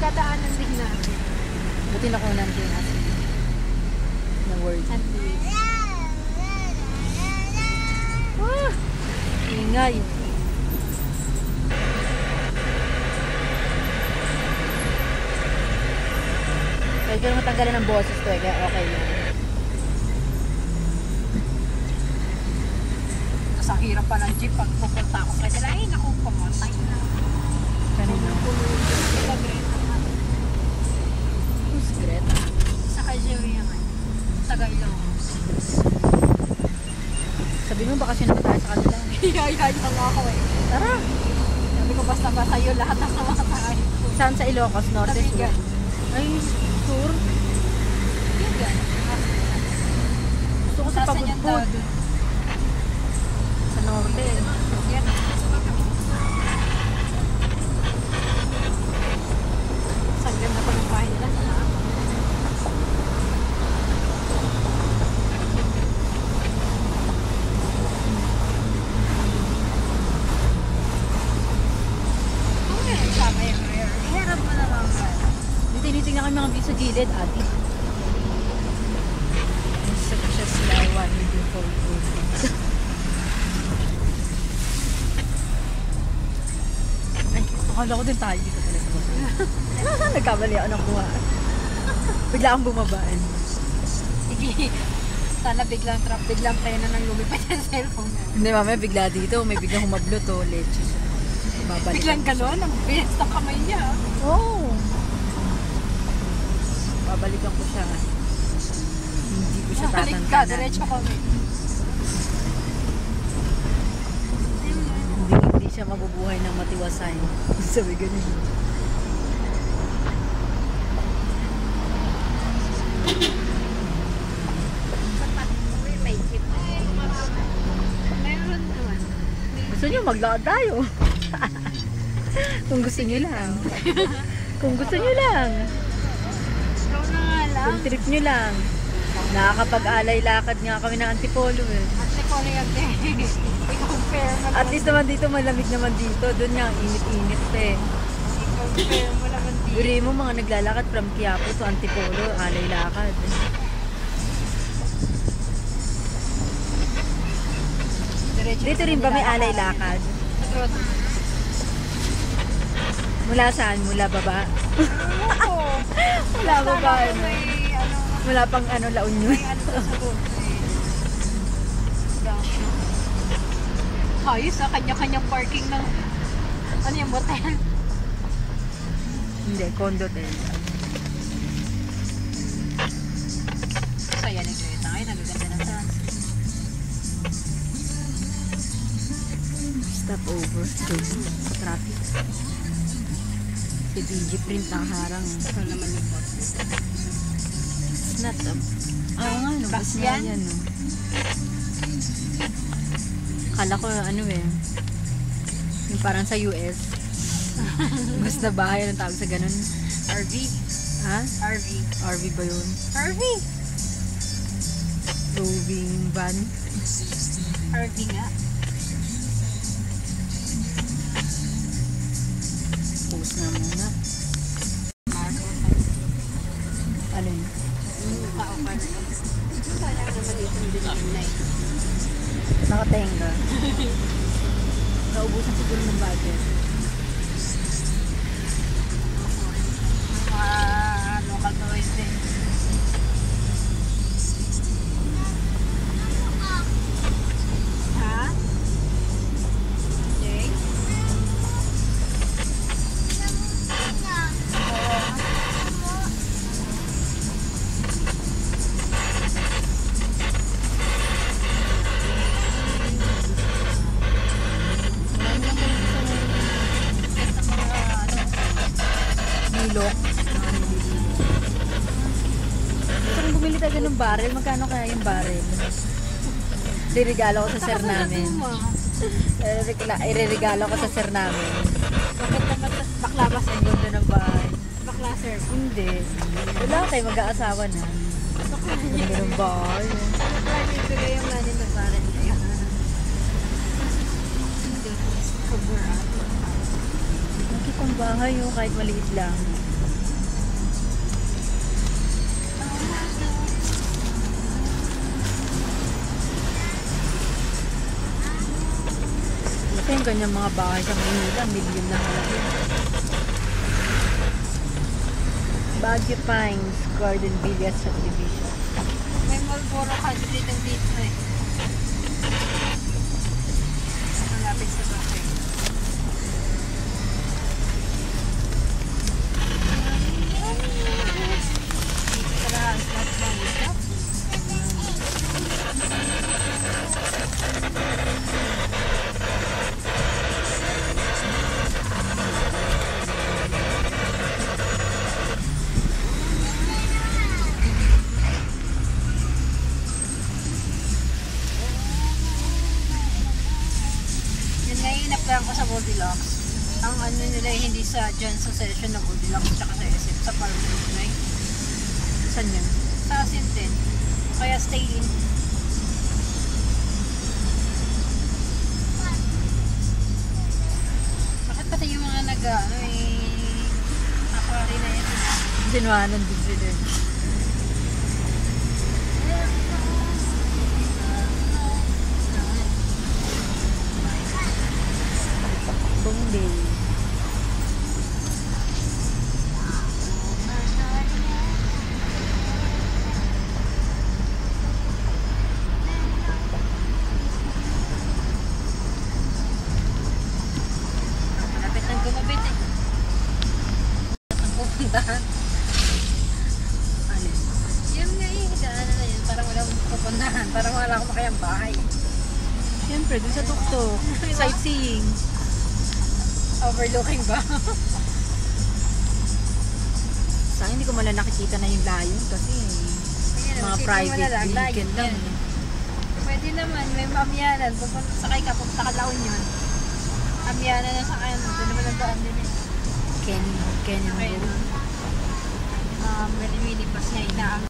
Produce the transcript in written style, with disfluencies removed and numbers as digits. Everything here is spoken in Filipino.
Dadaanan din natin. Buti na ko natin na word. Ingay. Pwede ko matanggalan ng boses to kaya okay lang. Tapos ang hirap pa ng jeep pag pupunta ako. Kasi lang, naku, pumatay na. Kanina. Sa Greta nga. Who's Greta? Sa Kajeria nga. Taga Ilocos. Sabi mo baka sinunod tayo sa kanila. Yayay lang ako eh. Tara! Sabi ko basta-basta yun lahat ng mga tayo. Saan sa Ilocos? Norte, Sur? Tabigan. Ay, Sur? Tabigan. Gusto ko sa Pagudpud. Sa Norte. Yan. Saan ganda pa ng bahay nila? Iharap mo naman ba? Tinitingnan ko yung mga view sa gilid, ate. Such a slow one before we go. Ay, akala ko din tayo dito pala sa baba. Nagkamali ako ng kuha. Bigla akong bumabaan. Sige. Sana biglang preno nang lumipad yung cellphone. Hindi, mamaya bigla dito. May biglang humablo to. Leche. Babalik. Biglang gano'n, ang bilis ng kamay niya. Oo. Babalikan ko siya. Hindi ko siya Balik ka, tatantanan. diretso kami. Hindi siya mabubuhay ng matiwasay. Sabi ganun. May jeep. Meron naman. Gusto nyo maglakad tayo. Kung gusto nyo lang. Kung gusto nyo lang. Ikaw na nga lang. Kung trip nyo lang. Nakakapag-alay lakad nga kami ng Antipolo eh. At si Polly again. I-compare mo At least naman dito, malamig naman dito. Doon nga, init-init eh. I-compare mo naman dito. Guri mo mga naglalakad from Quiapo to Antipolo, alay lakad. Dito rin ba may alay lakad? Mula saan? Mula baba? Oo. Mula baba. Ano? May ano. Mula pang ano, La Union. May ano sa doon. Ayos ah, kanya-kanyang parking ng ano yung motel. Hindi, condo din. Saya ni Greta ngayon, nagaganda ng sunset. Stop over. Doon, sa traffic. Si DG print nakaharang. Ito naman yung bus. It's not a... Oo nga, no. Bus Bus nga yan? yan, no. Kala ko, ano eh. Yung parang sa US. Bus na bahay, anong tawag sa ganun? RV. Ha? RV. RV ba yun? RV. Roving van? RV nga. Post nga muna. Alin? Mukha-uka na. Sayang naman dito yung dinigin na eh. Nakatenga. Naubusan siguro ng budget. Mga local toys din. Ha? Jay? Milok. Gusto kong bumili tayo ng barrel. Magkano kaya yung barrel? Ireregalo ko sa sir namin. Ireregalo ko sa sir namin. Bakit naman sa bakla ba sa Ang ganda ng bahay. bakla sir? Hindi. Wala kayo mag-aasawa na. Bakla Ang ganda ng bahay. Bakla niya ibigay yung nanin na parang niya. Cover up. Nakita ang bahay oh, kahit maliit lang. Kasi yung kanyang mga bahay sa Manila, milyon na halaga. Baguio Pines, Garden Villa Subdivision. May Marlboro country dito eh. Malapit sa bahay. Dito sa lahat ng ito. Yan nga yung in-apply ko sa Goldilocks. Ang ano nila hindi sa dyan sa session ng Goldilocks tsaka sa SM sa Parliament na Saan yun? sa asin din. Kaya stay in. Bakit pati yung mga nag-ano aquari na yun? Sinuhanan din sila. Bombay. Malapit ng gumabit eh. Ang pupuntahan. Alin? Yung nga daanan na yun, parang walang pupuntahan. Parang wala akong makayang bahay. Siyempre, dun sa tuktok. Sightseeing. Overlooking ba? Saan hindi ko mala nakikita na yung layon kasi Ayan, mga isipin mo private na lang, vehicle layo lang. yan. Pwede naman, may mamyanan. Pupunta sakay ka, punta ka laon yun. Mamyanan na sakay mo. Doon naman ang daan din eh. Canyon Okay, Road. no? Mini-minibus niya, inaang